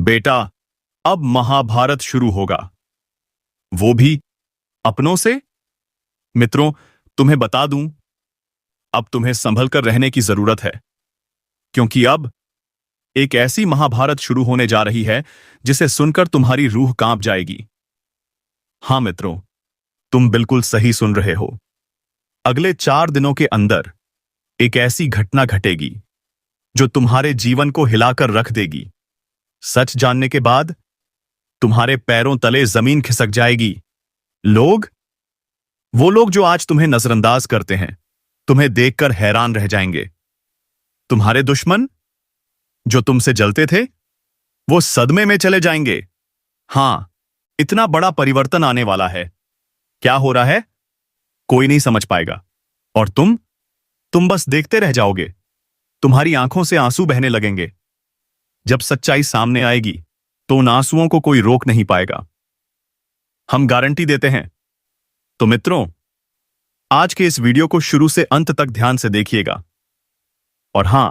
बेटा, अब महाभारत शुरू होगा, वो भी अपनों से। मित्रों, तुम्हें बता दूं, अब तुम्हें संभल कर रहने की जरूरत है, क्योंकि अब एक ऐसी महाभारत शुरू होने जा रही है जिसे सुनकर तुम्हारी रूह कांप जाएगी। हां मित्रों, तुम बिल्कुल सही सुन रहे हो। अगले 4 दिनों के अंदर एक ऐसी घटना घटेगी जो तुम्हारे जीवन को हिलाकर रख देगी। सच जानने के बाद तुम्हारे पैरों तले जमीन खिसक जाएगी। लोग, वो लोग जो आज तुम्हें नजरअंदाज करते हैं, तुम्हें देखकर हैरान रह जाएंगे। तुम्हारे दुश्मन जो तुमसे जलते थे, वो सदमे में चले जाएंगे। हां, इतना बड़ा परिवर्तन आने वाला है। क्या हो रहा है, कोई नहीं समझ पाएगा, और तुम बस देखते रह जाओगे। तुम्हारी आंखों से आंसू बहने लगेंगे। जब सच्चाई सामने आएगी तो उन आंसुओं को कोई रोक नहीं पाएगा। हम गारंटी देते हैं। तो मित्रों, आज के इस वीडियो को शुरू से अंत तक ध्यान से देखिएगा। और हां,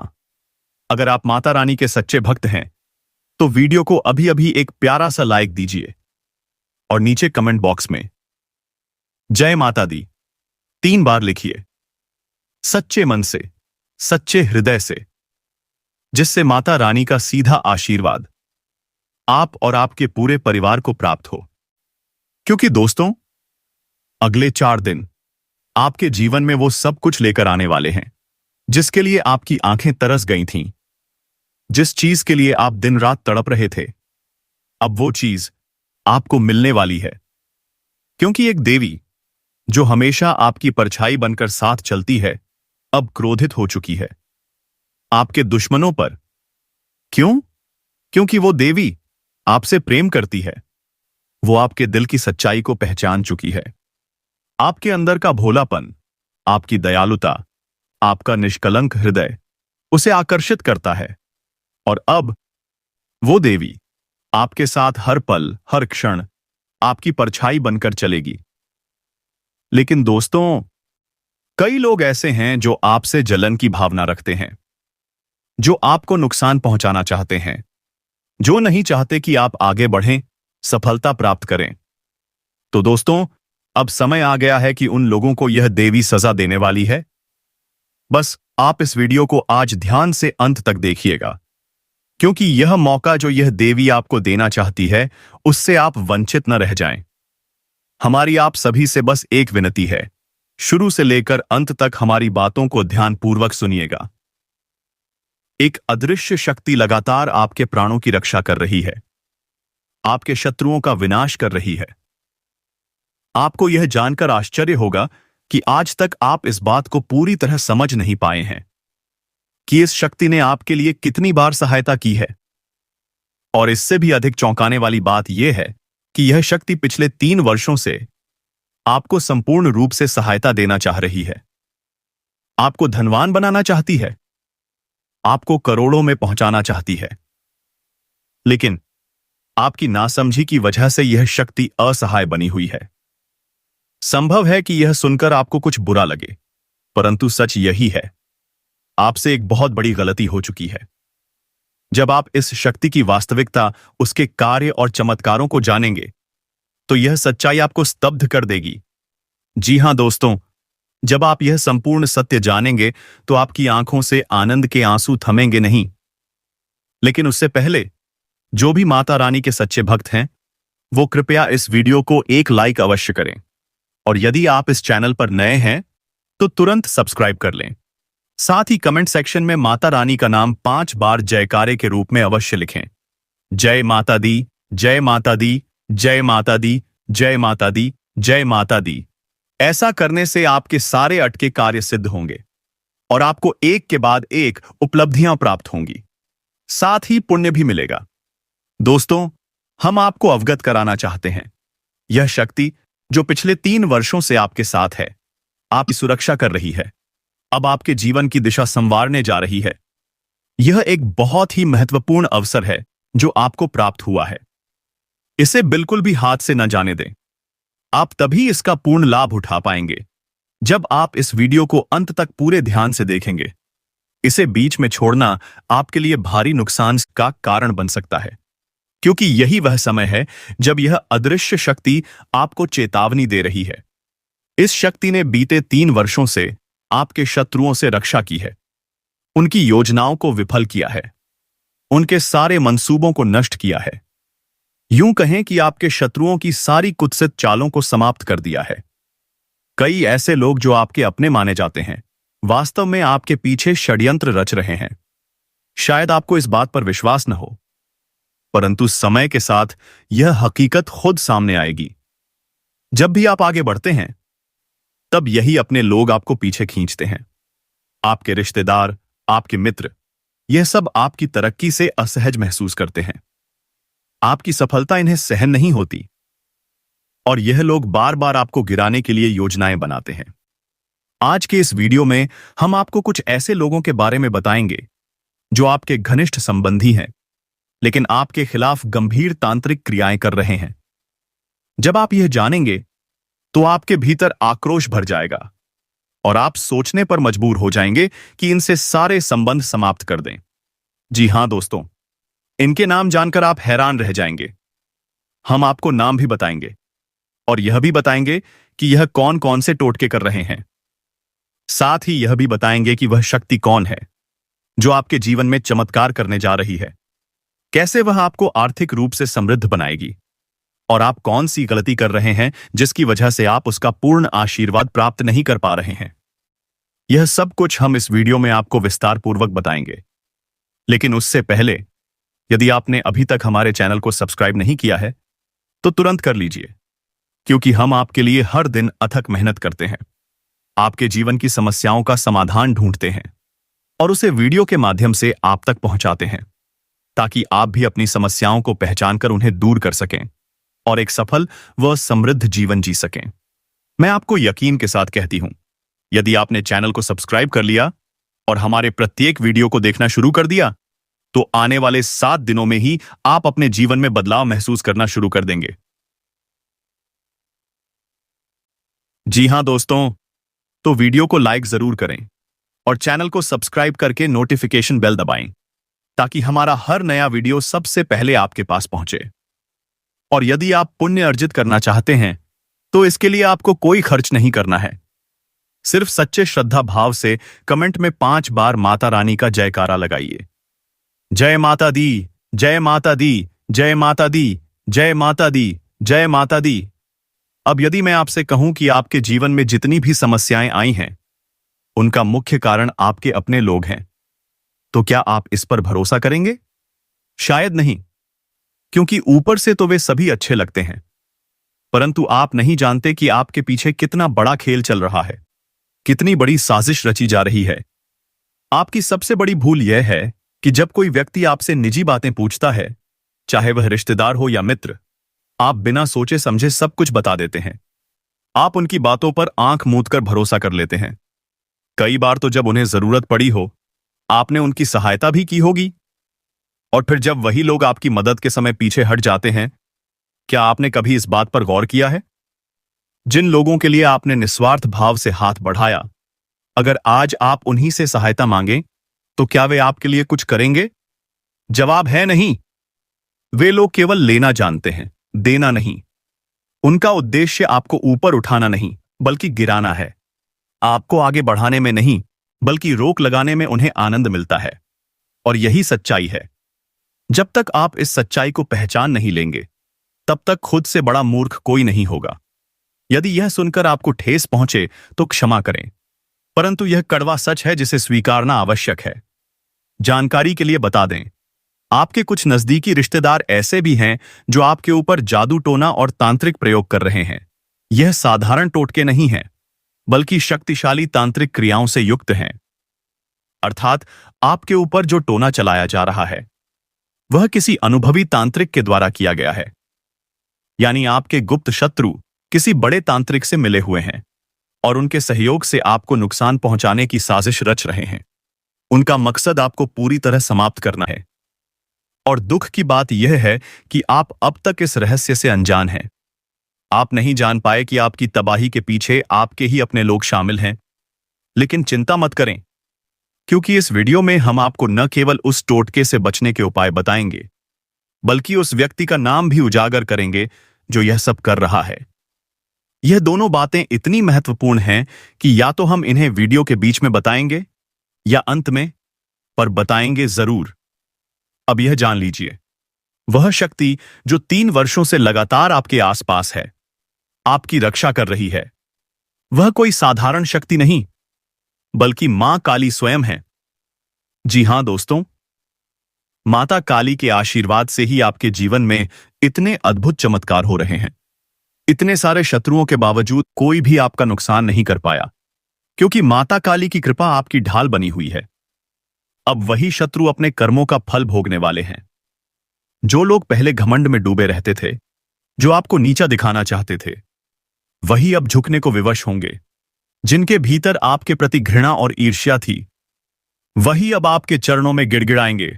अगर आप माता रानी के सच्चे भक्त हैं तो वीडियो को अभी अभी एक प्यारा सा लाइक दीजिए और नीचे कमेंट बॉक्स में जय माता दी 3 बार लिखिए, सच्चे मन से, सच्चे हृदय से, जिससे माता रानी का सीधा आशीर्वाद आप और आपके पूरे परिवार को प्राप्त हो। क्योंकि दोस्तों, अगले 4 दिन आपके जीवन में वो सब कुछ लेकर आने वाले हैं जिसके लिए आपकी आंखें तरस गई थीं, जिस चीज के लिए आप दिन रात तड़प रहे थे, अब वो चीज आपको मिलने वाली है। क्योंकि एक देवी जो हमेशा आपकी परछाई बनकर साथ चलती है, अब क्रोधित हो चुकी है आपके दुश्मनों पर। क्यों? क्योंकि वो देवी आपसे प्रेम करती है। वो आपके दिल की सच्चाई को पहचान चुकी है। आपके अंदर का भोलापन, आपकी दयालुता, आपका निष्कलंक हृदय उसे आकर्षित करता है। और अब वो देवी आपके साथ हर पल, हर क्षण आपकी परछाई बनकर चलेगी। लेकिन दोस्तों, कई लोग ऐसे हैं जो आपसे जलन की भावना रखते हैं, जो आपको नुकसान पहुंचाना चाहते हैं, जो नहीं चाहते कि आप आगे बढ़ें, सफलता प्राप्त करें। तो दोस्तों, अब समय आ गया है कि उन लोगों को यह देवी सजा देने वाली है। बस आप इस वीडियो को आज ध्यान से अंत तक देखिएगा, क्योंकि यह मौका जो यह देवी आपको देना चाहती है, उससे आप वंचित न रह जाएं। हमारी आप सभी से बस एक विनती है, शुरू से लेकर अंत तक हमारी बातों को ध्यानपूर्वक सुनिएगा। एक अदृश्य शक्ति लगातार आपके प्राणों की रक्षा कर रही है, आपके शत्रुओं का विनाश कर रही है। आपको यह जानकर आश्चर्य होगा कि आज तक आप इस बात को पूरी तरह समझ नहीं पाए हैं कि इस शक्ति ने आपके लिए कितनी बार सहायता की है। और इससे भी अधिक चौंकाने वाली बात यह है कि यह शक्ति पिछले 3 वर्षों से आपको संपूर्ण रूप से सहायता देना चाह रही है। आपको धनवान बनाना चाहती है, आपको करोड़ों में पहुंचाना चाहती है। लेकिन आपकी नासमझी की वजह से यह शक्ति असहाय बनी हुई है। संभव है कि यह सुनकर आपको कुछ बुरा लगे, परंतु सच यही है, आपसे एक बहुत बड़ी गलती हो चुकी है। जब आप इस शक्ति की वास्तविकता, उसके कार्य और चमत्कारों को जानेंगे, तो यह सच्चाई आपको स्तब्ध कर देगी। जी हां दोस्तों, जब आप यह संपूर्ण सत्य जानेंगे तो आपकी आंखों से आनंद के आंसू थमेंगे नहीं। लेकिन उससे पहले जो भी माता रानी के सच्चे भक्त हैं, वो कृपया इस वीडियो को एक लाइक अवश्य करें। और यदि आप इस चैनल पर नए हैं तो तुरंत सब्सक्राइब कर लें। साथ ही कमेंट सेक्शन में माता रानी का नाम 5 बार जयकारे के रूप में अवश्य लिखें। जय माता दी, जय माता दी, जय माता दी, जय माता दी, जय माता दी। ऐसा करने से आपके सारे अटके कार्य सिद्ध होंगे और आपको एक के बाद एक उपलब्धियां प्राप्त होंगी, साथ ही पुण्य भी मिलेगा। दोस्तों, हम आपको अवगत कराना चाहते हैं, यह शक्ति जो पिछले 3 वर्षों से आपके साथ है, आपकी सुरक्षा कर रही है, अब आपके जीवन की दिशा संवारने जा रही है। यह एक बहुत ही महत्वपूर्ण अवसर है जो आपको प्राप्त हुआ है। इसे बिल्कुल भी हाथ से न जाने दें। आप तभी इसका पूर्ण लाभ उठा पाएंगे जब आप इस वीडियो को अंत तक पूरे ध्यान से देखेंगे। इसे बीच में छोड़ना आपके लिए भारी नुकसान का कारण बन सकता है। क्योंकि यही वह समय है जब यह अदृश्य शक्ति आपको चेतावनी दे रही है। इस शक्ति ने बीते 3 वर्षों से आपके शत्रुओं से रक्षा की है, उनकी योजनाओं को विफल किया है, उनके सारे मंसूबों को नष्ट किया है। यूं कहें कि आपके शत्रुओं की सारी कुत्सित चालों को समाप्त कर दिया है। कई ऐसे लोग जो आपके अपने माने जाते हैं, वास्तव में आपके पीछे षड्यंत्र रच रहे हैं। शायद आपको इस बात पर विश्वास न हो, परंतु समय के साथ यह हकीकत खुद सामने आएगी। जब भी आप आगे बढ़ते हैं, तब यही अपने लोग आपको पीछे खींचते हैं। आपके रिश्तेदार, आपके मित्र, यह सब आपकी तरक्की से असहज महसूस करते हैं। आपकी सफलता इन्हें सहन नहीं होती और यह लोग बार बार आपको गिराने के लिए योजनाएं बनाते हैं। आज के इस वीडियो में हम आपको कुछ ऐसे लोगों के बारे में बताएंगे जो आपके घनिष्ठ संबंधी हैं, लेकिन आपके खिलाफ गंभीर तांत्रिक क्रियाएं कर रहे हैं। जब आप यह जानेंगे तो आपके भीतर आक्रोश भर जाएगा और आप सोचने पर मजबूर हो जाएंगे कि इनसे सारे संबंध समाप्त कर दें। जी हां दोस्तों, इनके नाम जानकर आप हैरान रह जाएंगे। हम आपको नाम भी बताएंगे और यह भी बताएंगे कि यह कौन कौन से टोटके कर रहे हैं। साथ ही यह भी बताएंगे कि वह शक्ति कौन है जो आपके जीवन में चमत्कार करने जा रही है, कैसे वह आपको आर्थिक रूप से समृद्ध बनाएगी और आप कौन सी गलती कर रहे हैं जिसकी वजह से आप उसका पूर्ण आशीर्वाद प्राप्त नहीं कर पा रहे हैं। यह सब कुछ हम इस वीडियो में आपको विस्तार पूर्वक बताएंगे। लेकिन उससे पहले, यदि आपने अभी तक हमारे चैनल को सब्सक्राइब नहीं किया है तो तुरंत कर लीजिए, क्योंकि हम आपके लिए हर दिन अथक मेहनत करते हैं, आपके जीवन की समस्याओं का समाधान ढूंढते हैं और उसे वीडियो के माध्यम से आप तक पहुंचाते हैं, ताकि आप भी अपनी समस्याओं को पहचानकर उन्हें दूर कर सकें और एक सफल व समृद्ध जीवन जी सकें। मैं आपको यकीन के साथ कहती हूं, यदि आपने चैनल को सब्सक्राइब कर लिया और हमारे प्रत्येक वीडियो को देखना शुरू कर दिया, तो आने वाले 7 दिनों में ही आप अपने जीवन में बदलाव महसूस करना शुरू कर देंगे। जी हां दोस्तों, तो वीडियो को लाइक जरूर करें और चैनल को सब्सक्राइब करके नोटिफिकेशन बेल दबाएं, ताकि हमारा हर नया वीडियो सबसे पहले आपके पास पहुंचे। और यदि आप पुण्य अर्जित करना चाहते हैं तो इसके लिए आपको कोई खर्च नहीं करना है। सिर्फ सच्चे श्रद्धा भाव से कमेंट में 5 बार माता रानी का जयकारा लगाइए। जय माता दी, जय माता दी, जय माता दी, जय माता दी, जय माता दी। अब यदि मैं आपसे कहूं कि आपके जीवन में जितनी भी समस्याएं आई हैं, उनका मुख्य कारण आपके अपने लोग हैं, तो क्या आप इस पर भरोसा करेंगे? शायद नहीं, क्योंकि ऊपर से तो वे सभी अच्छे लगते हैं, परंतु आप नहीं जानते कि आपके पीछे कितना बड़ा खेल चल रहा है, कितनी बड़ी साजिश रची जा रही है। आपकी सबसे बड़ी भूल यह है कि जब कोई व्यक्ति आपसे निजी बातें पूछता है, चाहे वह रिश्तेदार हो या मित्र, आप बिना सोचे समझे सब कुछ बता देते हैं। आप उनकी बातों पर आंख मूंद कर भरोसा कर लेते हैं। कई बार तो जब उन्हें जरूरत पड़ी हो, आपने उनकी सहायता भी की होगी, और फिर जब वही लोग आपकी मदद के समय पीछे हट जाते हैं, क्या आपने कभी इस बात पर गौर किया है? जिन लोगों के लिए आपने निस्वार्थ भाव से हाथ बढ़ाया, अगर आज आप उन्हीं से सहायता मांगें, तो क्या वे आपके लिए कुछ करेंगे? जवाब है नहीं। वे लोग केवल लेना जानते हैं, देना नहीं। उनका उद्देश्य आपको ऊपर उठाना नहीं, बल्कि गिराना है। आपको आगे बढ़ाने में नहीं, बल्कि रोक लगाने में उन्हें आनंद मिलता है। और यही सच्चाई है। जब तक आप इस सच्चाई को पहचान नहीं लेंगे, तब तक खुद से बड़ा मूर्ख कोई नहीं होगा। यदि यह सुनकर आपको ठेस पहुंचे तो क्षमा करें, परंतु यह कड़वा सच है जिसे स्वीकारना आवश्यक है। जानकारी के लिए बता दें, आपके कुछ नजदीकी रिश्तेदार ऐसे भी हैं जो आपके ऊपर जादू टोना और तांत्रिक प्रयोग कर रहे हैं। यह साधारण टोटके नहीं हैं, बल्कि शक्तिशाली तांत्रिक क्रियाओं से युक्त हैं। अर्थात आपके ऊपर जो टोना चलाया जा रहा है, वह किसी अनुभवी तांत्रिक के द्वारा किया गया है। यानी आपके गुप्त शत्रु किसी बड़े तांत्रिक से मिले हुए हैं और उनके सहयोग से आपको नुकसान पहुंचाने की साजिश रच रहे हैं। उनका मकसद आपको पूरी तरह समाप्त करना है। और दुख की बात यह है कि आप अब तक इस रहस्य से अनजान हैं। आप नहीं जान पाए कि आपकी तबाही के पीछे आपके ही अपने लोग शामिल हैं। लेकिन चिंता मत करें, क्योंकि इस वीडियो में हम आपको न केवल उस टोटके से बचने के उपाय बताएंगे, बल्कि उस व्यक्ति का नाम भी उजागर करेंगे जो यह सब कर रहा है। यह दोनों बातें इतनी महत्वपूर्ण हैं कि या तो हम इन्हें वीडियो के बीच में बताएंगे या अंत में, पर बताएंगे जरूर। अब यह जान लीजिए, वह शक्ति जो 3 वर्षों से लगातार आपके आसपास है, आपकी रक्षा कर रही है, वह कोई साधारण शक्ति नहीं, बल्कि मां काली स्वयं है। जी हां दोस्तों, माता काली के आशीर्वाद से ही आपके जीवन में इतने अद्भुत चमत्कार हो रहे हैं। इतने सारे शत्रुओं के बावजूद कोई भी आपका नुकसान नहीं कर पाया, क्योंकि माता काली की कृपा आपकी ढाल बनी हुई है। अब वही शत्रु अपने कर्मों का फल भोगने वाले हैं। जो लोग पहले घमंड में डूबे रहते थे, जो आपको नीचा दिखाना चाहते थे, वही अब झुकने को विवश होंगे। जिनके भीतर आपके प्रति घृणा और ईर्ष्या थी, वही अब आपके चरणों में गिड़गिड़ाएंगे,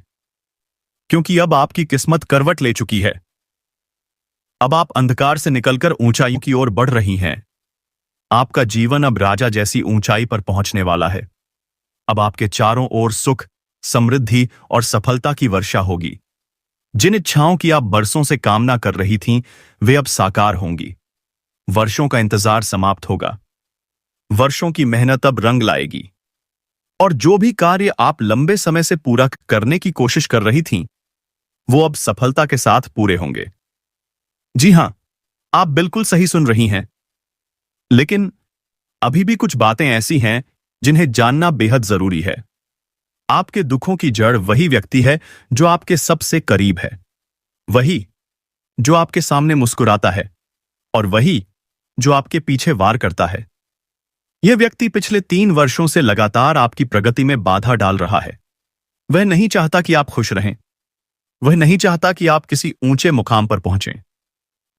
क्योंकि अब आपकी किस्मत करवट ले चुकी है। अब आप अंधकार से निकलकर ऊंचाइयों की ओर बढ़ रही हैं। आपका जीवन अब राजा जैसी ऊंचाई पर पहुंचने वाला है। अब आपके चारों ओर सुख, समृद्धि और सफलता की वर्षा होगी। जिन इच्छाओं की आप बरसों से कामना कर रही थीं, वे अब साकार होंगी। वर्षों का इंतजार समाप्त होगा। वर्षों की मेहनत अब रंग लाएगी। और जो भी कार्य आप लंबे समय से पूरा करने की कोशिश कर रही थीं, वो अब सफलता के साथ पूरे होंगे। जी हां, आप बिल्कुल सही सुन रही हैं। लेकिन अभी भी कुछ बातें ऐसी हैं जिन्हें जानना बेहद जरूरी है। आपके दुखों की जड़ वही व्यक्ति है जो आपके सबसे करीब है, वही जो आपके सामने मुस्कुराता है, और वही जो आपके पीछे वार करता है। यह व्यक्ति पिछले 3 वर्षों से लगातार आपकी प्रगति में बाधा डाल रहा है। वह नहीं चाहता कि आप खुश रहें। वह नहीं चाहता कि आप किसी ऊंचे मुकाम पर पहुंचें।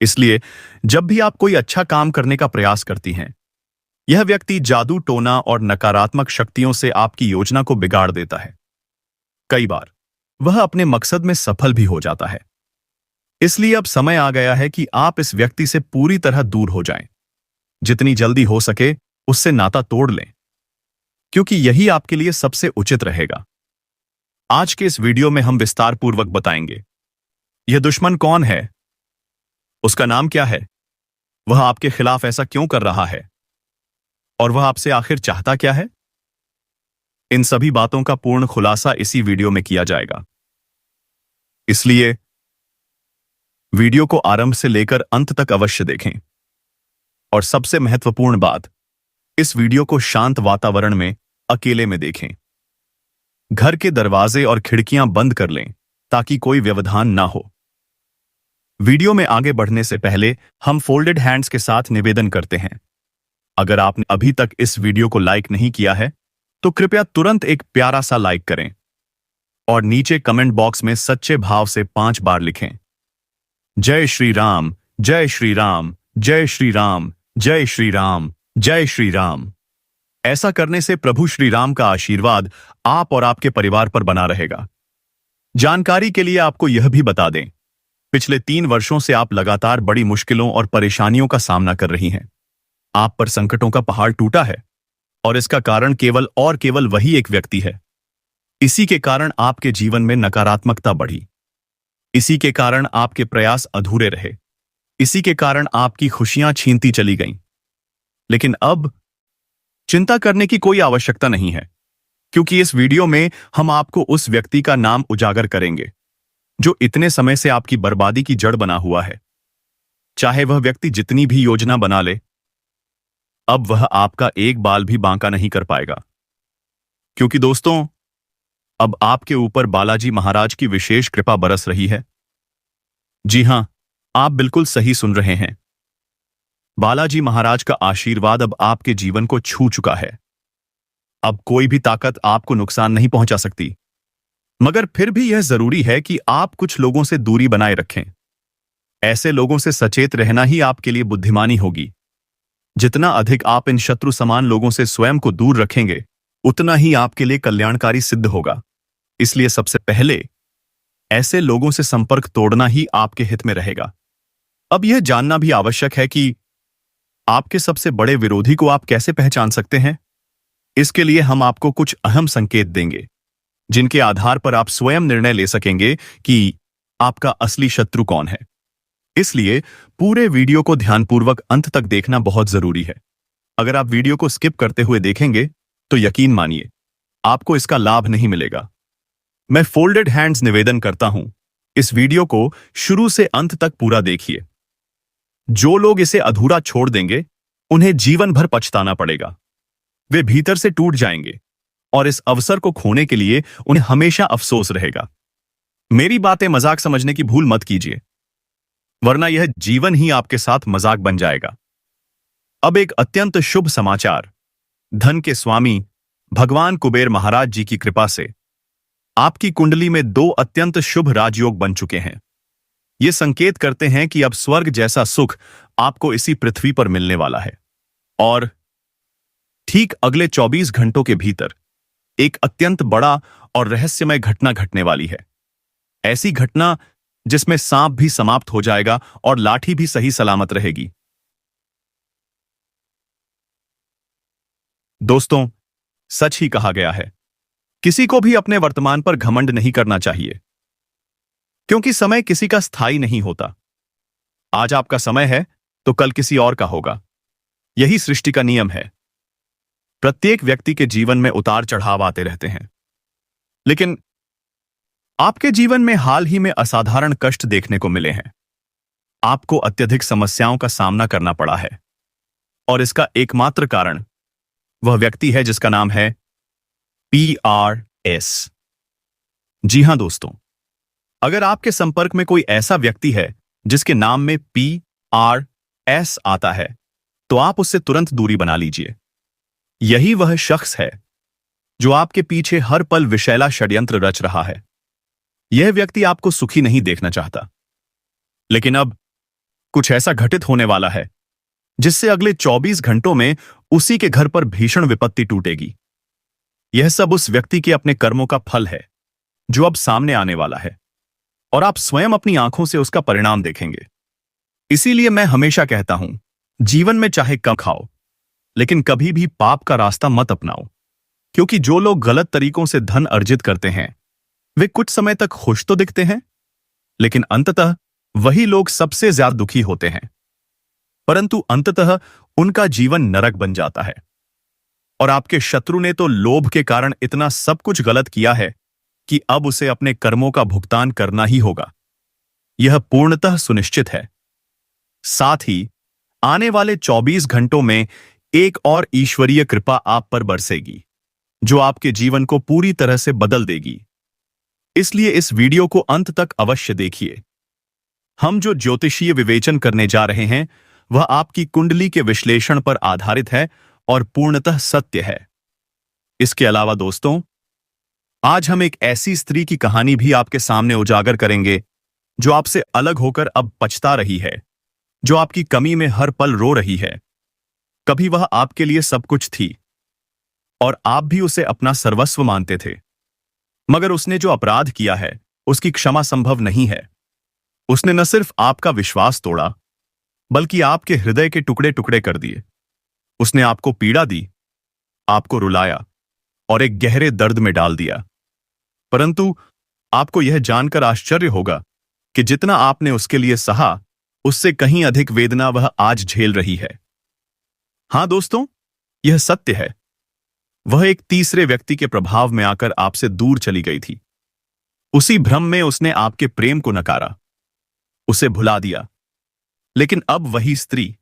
इसलिए जब भी आप कोई अच्छा काम करने का प्रयास करती हैं, यह व्यक्ति जादू टोना और नकारात्मक शक्तियों से आपकी योजना को बिगाड़ देता है। कई बार वह अपने मकसद में सफल भी हो जाता है। इसलिए अब समय आ गया है कि आप इस व्यक्ति से पूरी तरह दूर हो जाएं। जितनी जल्दी हो सके उससे नाता तोड़ लें, क्योंकि यही आपके लिए सबसे उचित रहेगा। आज के इस वीडियो में हम विस्तारपूर्वक बताएंगे यह दुश्मन कौन है, उसका नाम क्या है, वह आपके खिलाफ ऐसा क्यों कर रहा है, और वह आपसे आखिर चाहता क्या है। इन सभी बातों का पूर्ण खुलासा इसी वीडियो में किया जाएगा। इसलिए वीडियो को आरंभ से लेकर अंत तक अवश्य देखें। और सबसे महत्वपूर्ण बात, इस वीडियो को शांत वातावरण में अकेले में देखें। घर के दरवाजे और खिड़कियां बंद कर लें ताकि कोई व्यवधान ना हो। वीडियो में आगे बढ़ने से पहले हम फोल्डेड हैंड्स के साथ निवेदन करते हैं। अगर आपने अभी तक इस वीडियो को लाइक नहीं किया है, तो कृपया तुरंत एक प्यारा सा लाइक करें और नीचे कमेंट बॉक्स में सच्चे भाव से 5 बार लिखें, जय श्री राम, जय श्री राम, जय श्री राम, जय श्री राम, जय श्री राम। ऐसा करने से प्रभु श्री राम का आशीर्वाद आप और आपके परिवार पर बना रहेगा। जानकारी के लिए आपको यह भी बता दें, पिछले 3 वर्षों से आप लगातार बड़ी मुश्किलों और परेशानियों का सामना कर रही हैं। आप पर संकटों का पहाड़ टूटा है, और इसका कारण केवल वही एक व्यक्ति है। इसी के कारण आपके जीवन में नकारात्मकता बढ़ी। इसी के कारण आपके प्रयास अधूरे रहे। इसी के कारण आपकी खुशियां छीनती चली गईं। लेकिन अब चिंता करने की कोई आवश्यकता नहीं है, क्योंकि इस वीडियो में हम आपको उस व्यक्ति का नाम उजागर करेंगे जो इतने समय से आपकी बर्बादी की जड़ बना हुआ है। चाहे वह व्यक्ति जितनी भी योजना बना ले, अब वह आपका एक बाल भी बांका नहीं कर पाएगा। क्योंकि दोस्तों, अब आपके ऊपर बालाजी महाराज की विशेष कृपा बरस रही है। जी हां, आप बिल्कुल सही सुन रहे हैं। बालाजी महाराज का आशीर्वाद अब आपके जीवन को छू चुका है। अब कोई भी ताकत आपको नुकसान नहीं पहुंचा सकती। मगर फिर भी यह जरूरी है कि आप कुछ लोगों से दूरी बनाए रखें। ऐसे लोगों से सचेत रहना ही आपके लिए बुद्धिमानी होगी। जितना अधिक आप इन शत्रु समान लोगों से स्वयं को दूर रखेंगे, उतना ही आपके लिए कल्याणकारी सिद्ध होगा। इसलिए सबसे पहले ऐसे लोगों से संपर्क तोड़ना ही आपके हित में रहेगा। अब यह जानना भी आवश्यक है कि आपके सबसे बड़े विरोधी को आप कैसे पहचान सकते हैं। इसके लिए हम आपको कुछ अहम संकेत देंगे, जिनके आधार पर आप स्वयं निर्णय ले सकेंगे कि आपका असली शत्रु कौन है। इसलिए पूरे वीडियो को ध्यानपूर्वक अंत तक देखना बहुत जरूरी है। अगर आप वीडियो को स्किप करते हुए देखेंगे तो यकीन मानिए आपको इसका लाभ नहीं मिलेगा। मैं फोल्डेड हैंड्स निवेदन करता हूं, इस वीडियो को शुरू से अंत तक पूरा देखिए। जो लोग इसे अधूरा छोड़ देंगे उन्हें जीवन भर पछताना पड़ेगा। वे भीतर से टूट जाएंगे और इस अवसर को खोने के लिए उन्हें हमेशा अफसोस रहेगा। मेरी बातें मजाक समझने की भूल मत कीजिए, वरना यह जीवन ही आपके साथ मजाक बन जाएगा। अब एक अत्यंत शुभ समाचार। धन के स्वामी भगवान कुबेर महाराज जी की कृपा से आपकी कुंडली में 2 अत्यंत शुभ राजयोग बन चुके हैं। ये संकेत करते हैं कि अब स्वर्ग जैसा सुख आपको इसी पृथ्वी पर मिलने वाला है। और ठीक अगले 24 घंटों के भीतर एक अत्यंत बड़ा और रहस्यमय घटना घटने वाली है। ऐसी घटना जिसमें सांप भी समाप्त हो जाएगा और लाठी भी सही सलामत रहेगी। दोस्तों, सच ही कहा गया है, किसी को भी अपने वर्तमान पर घमंड नहीं करना चाहिए, क्योंकि समय किसी का स्थायी नहीं होता। आज आपका समय है तो कल किसी और का होगा। यही सृष्टि का नियम है। प्रत्येक व्यक्ति के जीवन में उतार चढ़ाव आते रहते हैं, लेकिन आपके जीवन में हाल ही में असाधारण कष्ट देखने को मिले हैं। आपको अत्यधिक समस्याओं का सामना करना पड़ा है, और इसका एकमात्र कारण वह व्यक्ति है जिसका नाम है PRS। जी हां दोस्तों, अगर आपके संपर्क में कोई ऐसा व्यक्ति है जिसके नाम में PRS आता है, तो आप उससे तुरंत दूरी बना लीजिए। यही वह शख्स है जो आपके पीछे हर पल विषैला षड्यंत्र रच रहा है। यह व्यक्ति आपको सुखी नहीं देखना चाहता, लेकिन अब कुछ ऐसा घटित होने वाला है जिससे अगले 24 घंटों में उसी के घर पर भीषण विपत्ति टूटेगी। यह सब उस व्यक्ति के अपने कर्मों का फल है जो अब सामने आने वाला है, और आप स्वयं अपनी आंखों से उसका परिणाम देखेंगे। इसीलिए मैं हमेशा कहता हूं, जीवन में चाहे कम खाओ, लेकिन कभी भी पाप का रास्ता मत अपनाओ, क्योंकि जो लोग गलत तरीकों से धन अर्जित करते हैं वे कुछ समय तक खुश तो दिखते हैं, लेकिन अंततः वही लोग सबसे ज्यादा दुखी होते हैं। परंतु अंततः उनका जीवन नरक बन जाता है। और आपके शत्रु ने तो लोभ के कारण इतना सब कुछ गलत किया है कि अब उसे अपने कर्मों का भुगतान करना ही होगा। यह पूर्णतः सुनिश्चित है। साथ ही आने वाले 24 घंटों में एक और ईश्वरीय कृपा आप पर बरसेगी, जो आपके जीवन को पूरी तरह से बदल देगी। इसलिए इस वीडियो को अंत तक अवश्य देखिए। हम जो ज्योतिषीय विवेचन करने जा रहे हैं वह आपकी कुंडली के विश्लेषण पर आधारित है और पूर्णतः सत्य है। इसके अलावा दोस्तों, आज हम एक ऐसी स्त्री की कहानी भी आपके सामने उजागर करेंगे जो आपसे अलग होकर अब पछता रही है, जो आपकी कमी में हर पल रो रही है। कभी वह आपके लिए सब कुछ थी और आप भी उसे अपना सर्वस्व मानते थे, मगर उसने जो अपराध किया है उसकी क्षमा संभव नहीं है। उसने न सिर्फ आपका विश्वास तोड़ा, बल्कि आपके हृदय के टुकड़े टुकड़े कर दिए। उसने आपको पीड़ा दी, आपको रुलाया और एक गहरे दर्द में डाल दिया। परंतु आपको यह जानकर आश्चर्य होगा कि जितना आपने उसके लिए सहा, उससे कहीं अधिक वेदना वह आज झेल रही है। हां दोस्तों, यह सत्य है। वह एक तीसरे व्यक्ति के प्रभाव में आकर आपसे दूर चली गई थी। उसी भ्रम में उसने आपके प्रेम को नकारा, उसे भुला दिया। लेकिन अब वही स्त्री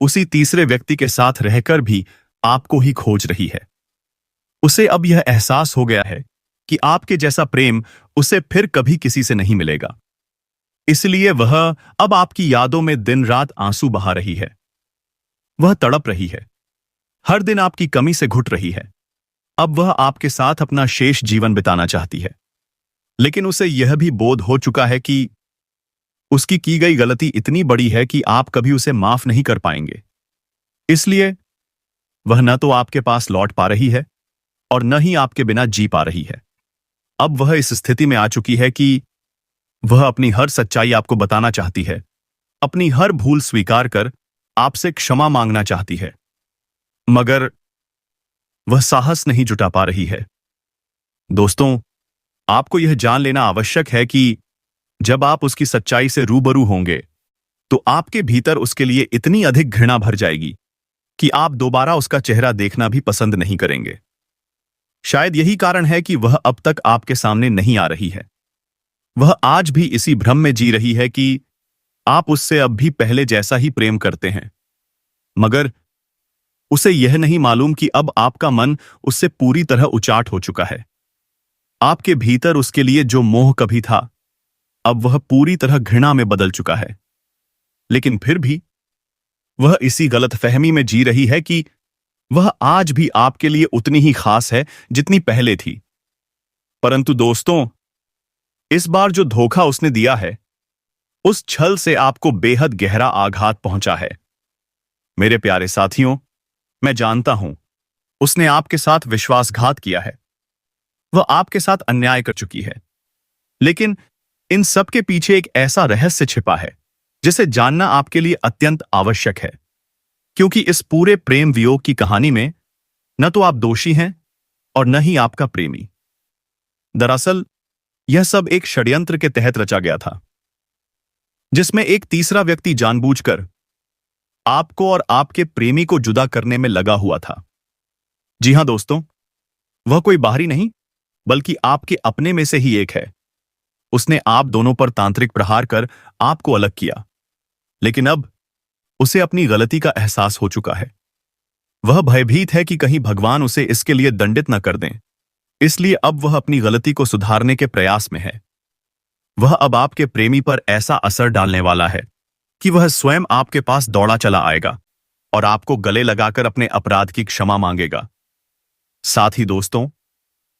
उसी तीसरे व्यक्ति के साथ रहकर भी आपको ही खोज रही है। उसे अब यह एहसास हो गया है कि आपके जैसा प्रेम उसे फिर कभी किसी से नहीं मिलेगा। इसलिए वह अब आपकी यादों में दिन रात आंसू बहा रही है। वह तड़प रही है, हर दिन आपकी कमी से घुट रही है। अब वह आपके साथ अपना शेष जीवन बिताना चाहती है, लेकिन उसे यह भी बोध हो चुका है कि उसकी की गई गलती इतनी बड़ी है कि आप कभी उसे माफ नहीं कर पाएंगे। इसलिए वह न तो आपके पास लौट पा रही है और न ही आपके बिना जी पा रही है। अब वह इस स्थिति में आ चुकी है कि वह अपनी हर सच्चाई आपको बताना चाहती है, अपनी हर भूल स्वीकार कर आपसे क्षमा मांगना चाहती है, मगर वह साहस नहीं जुटा पा रही है। दोस्तों, आपको यह जान लेना आवश्यक है कि जब आप उसकी सच्चाई से रूबरू होंगे तो आपके भीतर उसके लिए इतनी अधिक घृणा भर जाएगी कि आप दोबारा उसका चेहरा देखना भी पसंद नहीं करेंगे। शायद यही कारण है कि वह अब तक आपके सामने नहीं आ रही है। वह आज भी इसी भ्रम में जी रही है कि आप उससे अब भी पहले जैसा ही प्रेम करते हैं, मगर उसे यह नहीं मालूम कि अब आपका मन उससे पूरी तरह उचाट हो चुका है। आपके भीतर उसके लिए जो मोह कभी था, अब वह पूरी तरह घृणा में बदल चुका है। लेकिन फिर भी वह इसी गलतफहमी में जी रही है कि वह आज भी आपके लिए उतनी ही खास है जितनी पहले थी। परंतु दोस्तों, इस बार जो धोखा उसने दिया है, उस छल से आपको बेहद गहरा आघात पहुंचा है। मेरे प्यारे साथियों, मैं जानता हूं उसने आपके साथ विश्वासघात किया है, वह आपके साथ अन्याय कर चुकी है, लेकिन इन सब के पीछे एक ऐसा रहस्य छिपा है जिसे जानना आपके लिए अत्यंत आवश्यक है। क्योंकि इस पूरे प्रेम वियोग की कहानी में न तो आप दोषी हैं और न ही आपका प्रेमी। दरअसल यह सब एक षड्यंत्र के तहत रचा गया था, जिसमें एक तीसरा व्यक्ति जानबूझकर आपको और आपके प्रेमी को जुदा करने में लगा हुआ था। जी हां दोस्तों, वह कोई बाहरी नहीं बल्कि आपके अपने में से ही एक है। उसने आप दोनों पर तांत्रिक प्रहार कर आपको अलग किया, लेकिन अब उसे अपनी गलती का एहसास हो चुका है। वह भयभीत है कि कहीं भगवान उसे इसके लिए दंडित न कर दें, इसलिए अब वह अपनी गलती को सुधारने के प्रयास में है। वह अब आपके प्रेमी पर ऐसा असर डालने वाला है कि वह स्वयं आपके पास दौड़ा चला आएगा और आपको गले लगाकर अपने अपराध की क्षमा मांगेगा। साथ ही दोस्तों,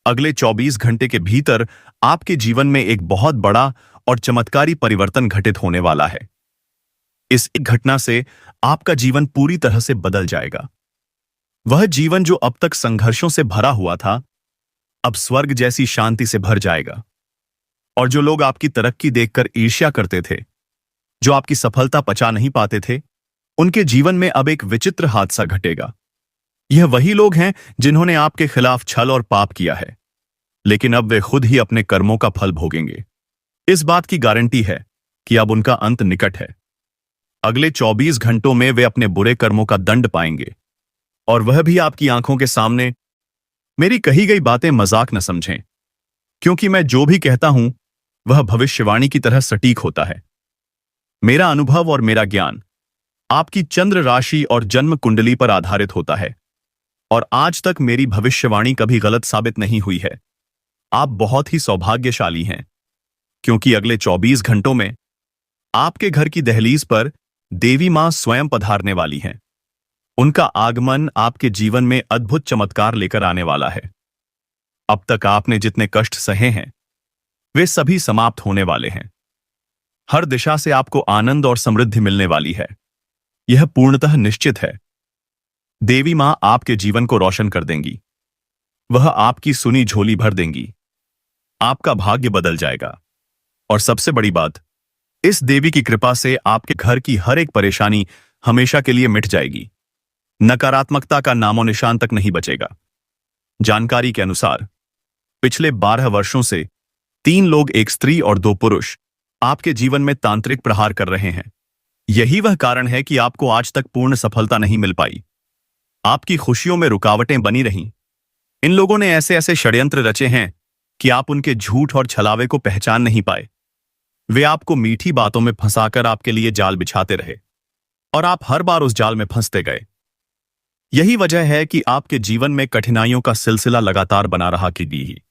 अगले 24 घंटे के भीतर आपके जीवन में एक बहुत बड़ा और चमत्कारी परिवर्तन घटित होने वाला है। इस एक घटना से आपका जीवन पूरी तरह से बदल जाएगा। वह जीवन जो अब तक संघर्षों से भरा हुआ था, अब स्वर्ग जैसी शांति से भर जाएगा। और जो लोग आपकी तरक्की देखकर ईर्ष्या करते थे, जो आपकी सफलता पचा नहीं पाते थे, उनके जीवन में अब एक विचित्र हादसा घटेगा। यह वही लोग हैं जिन्होंने आपके खिलाफ छल और पाप किया है, लेकिन अब वे खुद ही अपने कर्मों का फल भोगेंगे। इस बात की गारंटी है कि अब उनका अंत निकट है। अगले 24 घंटों में वे अपने बुरे कर्मों का दंड पाएंगे, और वह भी आपकी आंखों के सामने। मेरी कही गई बातें मजाक न समझें, क्योंकि मैं जो भी कहता हूं वह भविष्यवाणी की तरह सटीक होता है। मेरा अनुभव और मेरा ज्ञान आपकी चंद्र राशि और जन्म कुंडली पर आधारित होता है, और आज तक मेरी भविष्यवाणी कभी गलत साबित नहीं हुई है। आप बहुत ही सौभाग्यशाली हैं, क्योंकि अगले 24 घंटों में आपके घर की दहलीज पर देवी मां स्वयं पधारने वाली हैं। उनका आगमन आपके जीवन में अद्भुत चमत्कार लेकर आने वाला है। अब तक आपने जितने कष्ट सहे हैं, वे सभी समाप्त होने वाले हैं। हर दिशा से आपको आनंद और समृद्धि मिलने वाली है। यह पूर्णतः निश्चित है। देवी मां आपके जीवन को रोशन कर देंगी। वह आपकी सुनी झोली भर देंगी। आपका भाग्य बदल जाएगा। और सबसे बड़ी बात, इस देवी की कृपा से आपके घर की हर एक परेशानी हमेशा के लिए मिट जाएगी। नकारात्मकता का नामो निशान तक नहीं बचेगा। जानकारी के अनुसार पिछले 12 वर्षों से 3 लोग, एक स्त्री और 2 पुरुष, आपके जीवन में तांत्रिक प्रहार कर रहे हैं। यही वह कारण है कि आपको आज तक पूर्ण सफलता नहीं मिल पाई। आपकी खुशियों में रुकावटें बनी रहीं। इन लोगों ने ऐसे ऐसे षड्यंत्र रचे हैं कि आप उनके झूठ और छलावे को पहचान नहीं पाए। वे आपको मीठी बातों में फंसाकर आपके लिए जाल बिछाते रहे, और आप हर बार उस जाल में फंसते गए। यही वजह है कि आपके जीवन में कठिनाइयों का सिलसिला लगातार बना रहा कि दी ही।